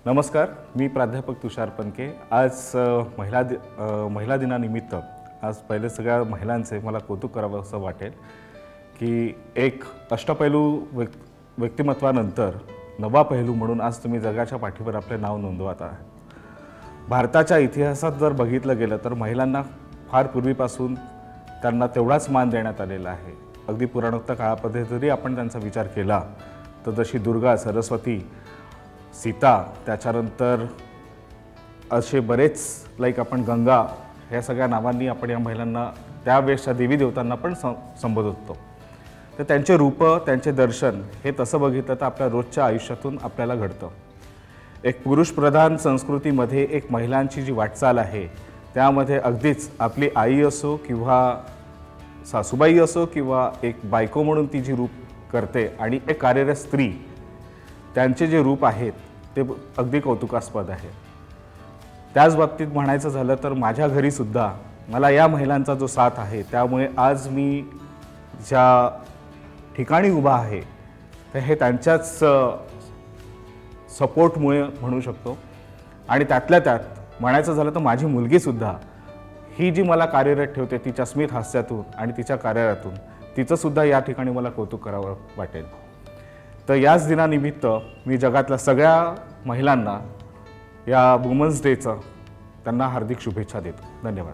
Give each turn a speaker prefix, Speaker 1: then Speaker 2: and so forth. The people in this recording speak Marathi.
Speaker 1: नमस्कार, मी प्राध्यापक तुषार पनके। आज महिला दिनानिमित्त आज पहिले सगळ्या महिलांचे मला कौतुक करावं असं वाटेल की एक अष्टपैलू व्यक्तिमत्वानंतर नवा पैलू म्हणून आज तुम्ही जगाच्या पाठीवर आपले नाव नोंदवत आहात। भारताच्या इतिहासात जर बघितलं गेलं तर महिलांना फार पूर्वीपासून त्यांना तेवढाच मान देण्यात आलेला आहे। अगदी पुराणोत्तर काळामध्ये जरी आपण त्यांचा विचार केला तर जशी दुर्गा, सरस्वती, सीता, त्याच्यानंतर असे बरेच आपण गंगा, ह्या सगळ्या नावांनी आपण या महिलांना त्यावेळेसच्या देवी देवतांना पण संबोधत होतो। तर त्यांचे रूप, त्यांचे दर्शन हे तसं बघितलं तर आपल्या रोजच्या आयुष्यातून आपल्याला घडतं। एक पुरुषप्रधान संस्कृतीमध्ये एक महिलांची जी वाटचाल आहे त्यामध्ये अगदीच आपली आई असो किंवा सासूबाई असो किंवा एक बायको म्हणून ती जी रूप करते आणि एक कार्यरत स्त्री, त्यांचे जे रूप आहेत ते अगदी कौतुकास्पद आहे। त्याच बाबतीत म्हणायचं झालं तर माझ्या घरी सुद्धा मला या महिलांचा जो साथ आहे त्यामुळे आज मी ज्या ठिकाणी उभा आहे तर हे त्यांच्याच सपोर्टमुळे म्हणू शकतो। आणि त्यातल्या त्यात म्हणायचं झालं तर माझी मुलगी सुद्धा ही जी मला कार्यरत ठेवते तिच्या स्मित हास्यातून आणि तिच्या कार्यातून, तिचं सुद्धा या ठिकाणी मला कौतुक करावं वाटेल। तर याच दिनानिमित्त मी जगातल्या सगळ्या महिलांना या वुमन्स डेचं त्यांना हार्दिक शुभेच्छा देतो। धन्यवाद।